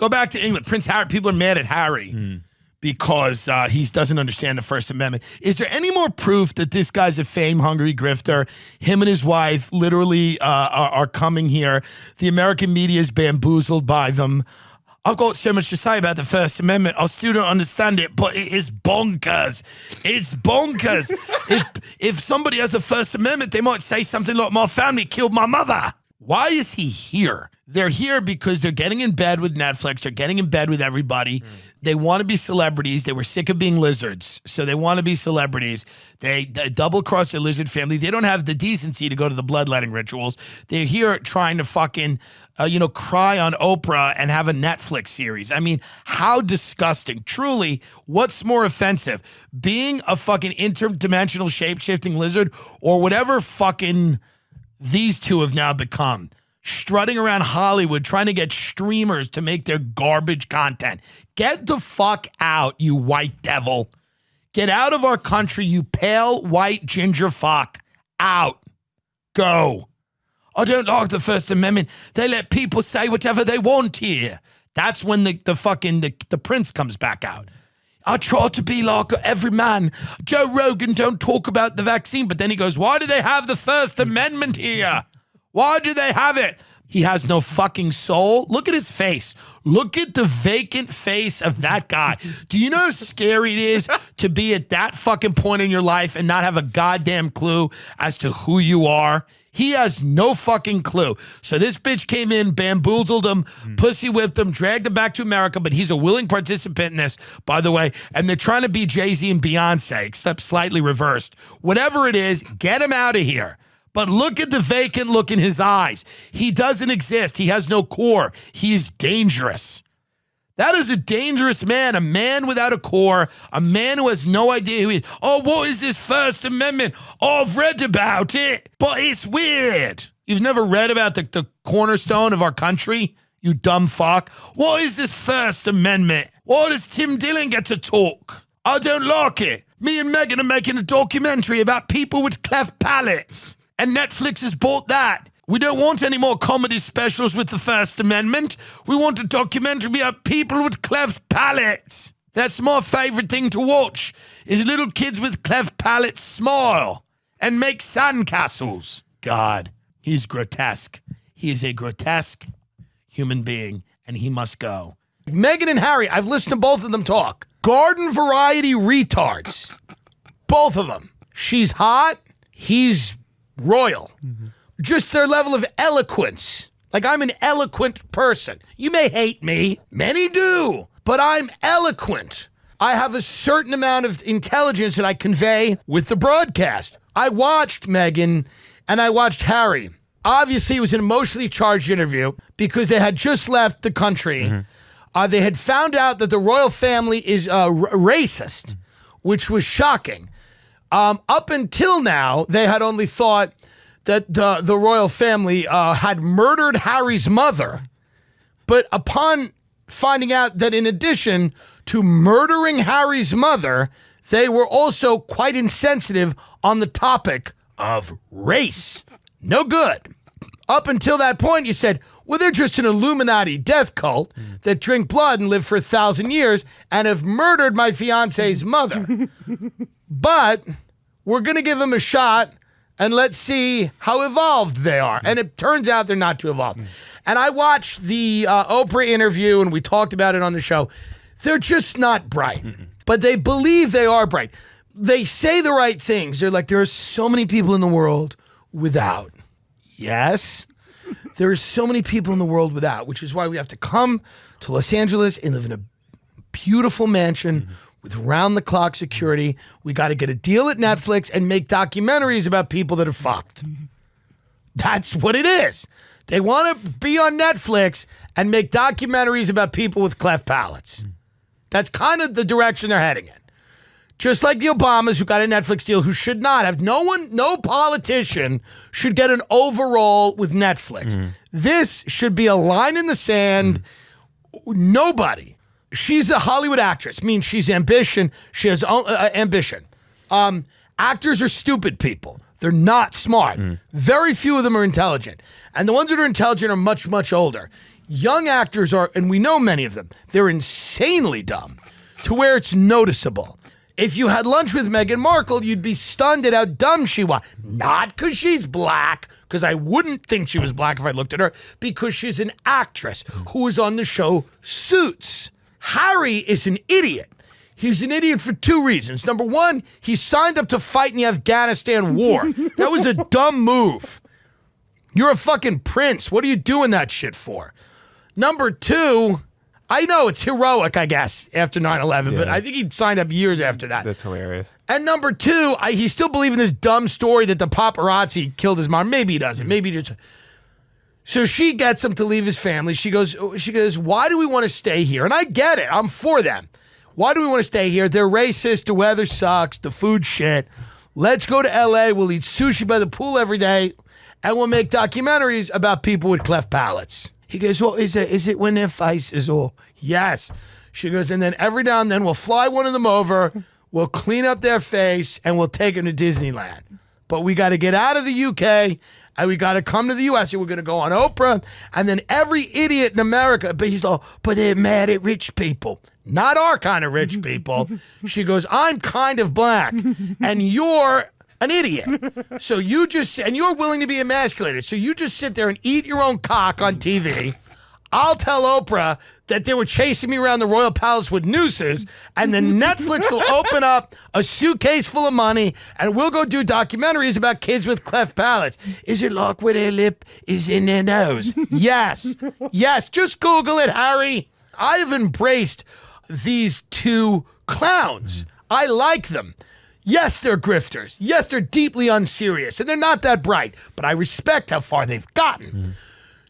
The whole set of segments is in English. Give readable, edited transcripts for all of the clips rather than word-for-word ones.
Go back to England. Prince Harry, people are mad at Harry because he doesn't understand the First Amendment. Is there any more proof that this guy's a fame-hungry grifter? Him and his wife literally are coming here. The American media is bamboozled by them. I've got so much to say about the First Amendment. I still don't understand it, but it is bonkers. It's bonkers. if somebody has a First Amendment, they might say something like, my family killed my mother. Why is he here? They're here because they're getting in bed with Netflix. They're getting in bed with everybody. They want to be celebrities. They were sick of being lizards, so they want to be celebrities. They double-cross their lizard family. They don't have the decency to go to the bloodletting rituals. They're here trying to fucking, cry on Oprah and have a Netflix series. I mean, how disgusting. Truly, what's more offensive? Being a fucking interdimensional shape-shifting lizard or whatever fucking these two have now become? Strutting around Hollywood trying to get streamers to make their garbage content. Get the fuck out, you white devil. Get out of our country, you pale white ginger fuck. Out. Go. I don't like the First Amendment. They let people say whatever they want here. That's when the prince comes back out. I try to be like every man. Joe Rogan don't talk about the vaccine, but then he goes, why do they have the First Amendment here? Why do they have it? He has no fucking soul. Look at his face. Look at the vacant face of that guy. Do you know how scary it is to be at that fucking point in your life and not have a goddamn clue as to who you are? He has no fucking clue. So this bitch came in, bamboozled him, pussy whipped him, dragged him back to America, but he's a willing participant in this, by the way, and they're trying to be Jay-Z and Beyonce, except slightly reversed. Whatever it is, get him out of here. But look at the vacant look in his eyes. He doesn't exist. He has no core. He is dangerous. That is a dangerous man, a man without a core, a man who has no idea who he is. Oh, what is this First Amendment? Oh, I've read about it, but it's weird. You've never read about the cornerstone of our country, you dumb fuck? What is this First Amendment? Why does Tim Dillon get to talk? I don't like it. Me and Megan are making a documentary about people with cleft palates. And Netflix has bought that. We don't want any more comedy specials with the First Amendment. We want a documentary about people with cleft palates. That's my favorite thing to watch, is little kids with cleft palates smile and make sandcastles. God, he's grotesque. He is a grotesque human being, and he must go. Meghan and Harry, I've listened to both of them talk. Garden variety retards. Both of them. She's hot. He's royal. Just their level of eloquence. Like, I'm an eloquent person. You may hate me. Many do. But I'm eloquent. I have a certain amount of intelligence that I convey with the broadcast. I watched Meghan and I watched Harry. Obviously, it was an emotionally charged interview because they had just left the country. They had found out that the royal family is racist, which was shocking. Up until now, they had only thought that the royal family had murdered Harry's mother. But upon finding out that in addition to murdering Harry's mother, they were also quite insensitive on the topic of race. No good. Up until that point, you said, well, they're just an Illuminati death cult that drink blood and live for 1,000 years and have murdered my fiance's mother. But we're going to give them a shot and let's see how evolved they are. And it turns out they're not too evolved. And I watched the Oprah interview and we talked about it on the show. They're just not bright, but they believe they are bright. They say the right things. They're like, there are so many people in the world without. Yes, there are so many people in the world without, which is why we have to come to Los Angeles and live in a beautiful mansion with round-the-clock security. We got to get a deal at Netflix and make documentaries about people that are fucked. That's what it is. They want to be on Netflix and make documentaries about people with cleft palates. That's kind of the direction they're heading in. Just like the Obamas who got a Netflix deal who should not have. No politician should get an overall with Netflix. This should be a line in the sand. Nobody. She's a Hollywood actress. Means she's ambition. She has ambition. Actors are stupid people. They're not smart. Very few of them are intelligent. And the ones that are intelligent are much, much older. young actors are, and we know many of them, they're insanely dumb to where it's noticeable. If you had lunch with Meghan Markle, you'd be stunned at how dumb she was. Not because she's black, because I wouldn't think she was black if I looked at her, because she's an actress who was on the show Suits. Harry is an idiot. He's an idiot for two reasons. Number one, he signed up to fight in the Afghanistan war. That was a dumb move. You're a fucking prince. What are you doing that shit for? Number two, I know it's heroic, I guess, after 9/11, but I think he signed up years after that. That's hilarious. And number two, he still believes in this dumb story that the paparazzi killed his mom. Maybe he doesn't. Maybe he just... So she gets him to leave his family. She goes, why do we want to stay here? And I get it. I'm for them. Why do we want to stay here? They're racist. The weather sucks. The food shit. Let's go to LA. We'll eat sushi by the pool every day. And we'll make documentaries about people with cleft palates. He goes, well, is it when their face is all? Yes. She goes, and then every now and then we'll fly one of them over. We'll clean up their face and we'll take them to Disneyland. But we got to get out of the UK and we got to come to the US. And we're going to go on Oprah. And then every idiot in America, but he's like, but they're mad at rich people. Not our kind of rich people. She goes, I'm kind of black and you're an idiot. So you just, and you're willing to be emasculated. So you just sit there and eat your own cock on TV. I'll tell Oprah that they were chasing me around the Royal Palace with nooses, and then Netflix will open up a suitcase full of money, and we'll go do documentaries about kids with cleft palates. Is it like where their lip is in their nose? Yes. Yes. Just Google it, Harry. I have embraced these two clowns. I like them. Yes, they're grifters. Yes, they're deeply unserious, and they're not that bright, but I respect how far they've gotten.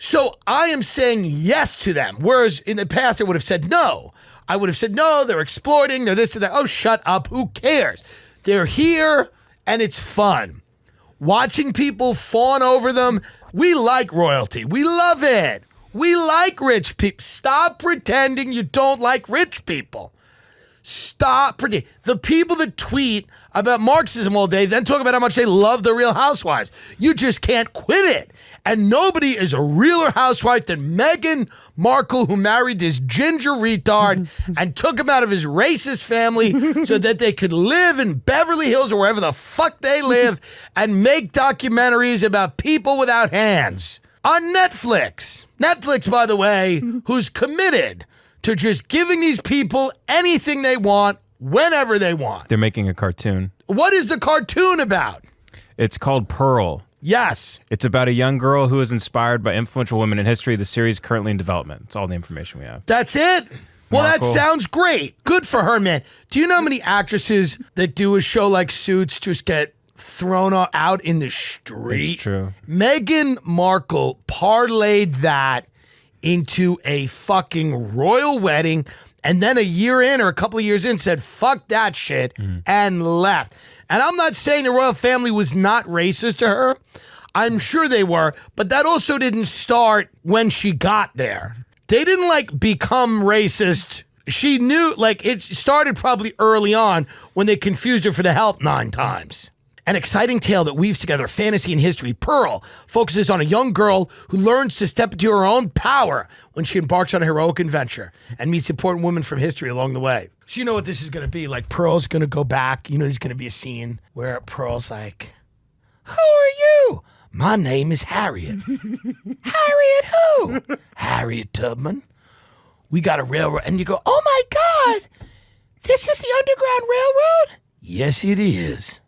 So I am saying yes to them, whereas in the past I would have said no. I would have said, no, they're exploiting, they're this, they're that. Oh, shut up, who cares? They're here, and it's fun. Watching people fawn over them, we like royalty. We love it. We like rich people. Stop pretending you don't like rich people. Stop pretending. The people that tweet about Marxism all day then talk about how much they love the Real Housewives. You just can't quit it. And nobody is a realer housewife than Meghan Markle, who married this ginger retard and took him out of his racist family so that they could live in Beverly Hills or wherever the fuck they live and make documentaries about people without hands on Netflix. Netflix, by the way, who's committed to just giving these people anything they want, whenever they want. They're making a cartoon. What is the cartoon about? It's called Pearl. Yes. It's about a young girl who is inspired by influential women in history. The series is currently in development. That's all the information we have. That's it? Well, Markle. that sounds great. Good for her, man. Do you know how many actresses that do a show like Suits just get thrown out in the street? It's true. Meghan Markle parlayed that into a fucking royal wedding, and then a year in or a couple of years in said, fuck that shit, and left. And I'm not saying the royal family was not racist to her. I'm sure they were, but that also didn't start when she got there. They didn't, like, become racist. She knew, like, it started probably early on when they confused her for the help 9 times. An exciting tale that weaves together fantasy and history, Pearl focuses on a young girl who learns to step into her own power when she embarks on a heroic adventure and meets important women from history along the way. So you know what this is going to be. Like, Pearl's going to go back. You know, there's going to be a scene where Pearl's like, who are you? My name is Harriet. Harriet who? Harriet Tubman. We got a railroad. And you go, oh my God, this is the Underground Railroad? Yes, it is.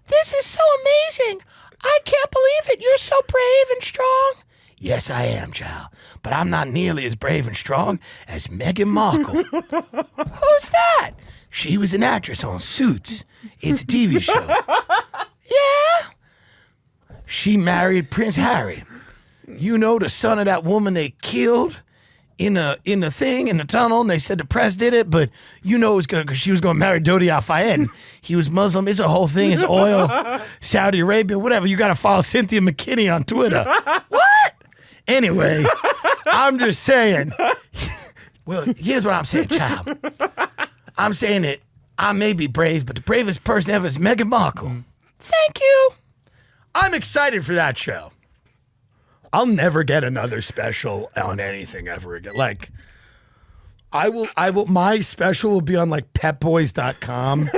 This is so amazing. I can't believe it. You're so brave and strong. Yes, I am, child. But I'm not nearly as brave and strong as Meghan Markle. Who's that? She was an actress on Suits. It's a TV show. Yeah? She married Prince Harry. You know, the son of that woman they killed in the tunnel, and they said the press did it, but you know it was good because she was going to marry Dodi Al-Fayed, and he was Muslim. It's a whole thing. It's oil, Saudi Arabia, whatever. You got to follow Cynthia McKinney on Twitter. What? Anyway, I'm just saying. Well, here's what I'm saying, child. I'm saying that I may be brave, but the bravest person ever is Meghan Markle. Thank you. I'm excited for that show. I'll never get another special on anything ever again. Like, I will, my special will be on like petboys.com.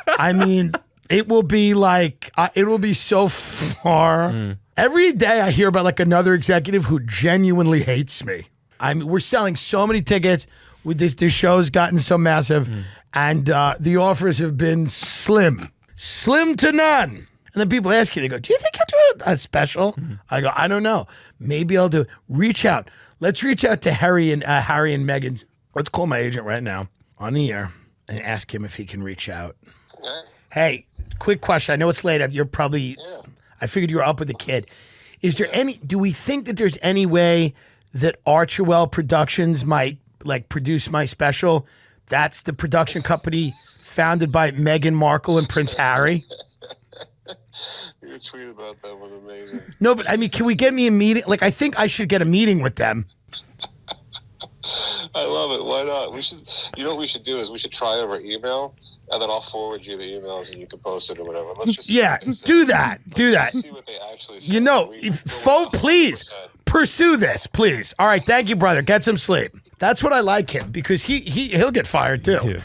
I mean, it will be like, it will be so far. Every day I hear about like another executive who genuinely hates me. I mean, we're selling so many tickets. With this show's gotten so massive, and the offers have been slim to none. And then people ask you, they go, do you think I'll do a special? I go, I don't know. Maybe I'll do it. Reach out. Let's reach out to Harry and Meghan. Let's call my agent right now on the air and ask him if he can reach out. Hey, quick question. I know it's late. You're probably, I figured you were up with the kid. Is there do we think that there's any way that Archewell Productions might like produce my special? That's the production company founded by Meghan Markle and Prince Harry. Your tweet about that was amazing. No, but I mean, can we get me a meeting? Like, I think I should get a meeting with them. I love it. Why not? We should. You know what we should do is we should try over email, and then I'll forward you the emails, and you can post it or whatever. Let's just do that. Do that. See what they actually say. You know, please pursue this, please. All right, thank you, brother. Get some sleep. That's what I like him, because he'll get fired too. Yeah.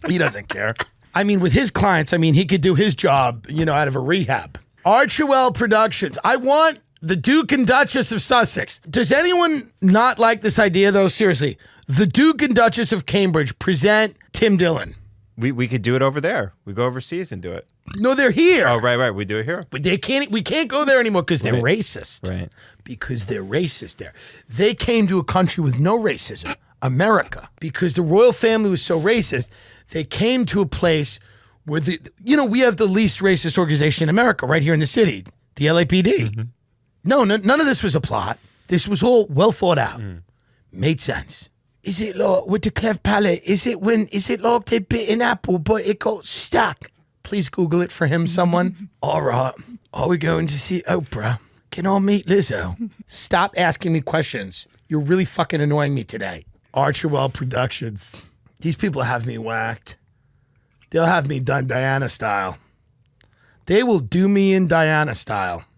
He doesn't care. I mean, with his clients, I mean, he could do his job, you know, out of a rehab. Archewell Productions. I want the Duke and Duchess of Sussex. Does anyone not like this idea, though? Seriously, the Duke and Duchess of Cambridge present Tim Dillon. We could do it over there. We go overseas and do it. No, they're here. Oh, right. We do it here. But we can't go there anymore because they're racist. Right. Because they're racist there. They came to a country with no racism, America. Because the royal family was so racist, they came to a place where we have the least racist organization in America right here in the city, the LAPD. No, none of this was a plot. This was all well thought out. Made sense. Is it like with the cleft palate? Is it like they bit an apple but it got stuck? Please Google it for him, someone. All right. Are we going to see Oprah? Can I meet Lizzo? Stop asking me questions. You're really fucking annoying me today. Archewell Productions. These people have me whacked. They'll have me done Diana style. They will do me in Diana style.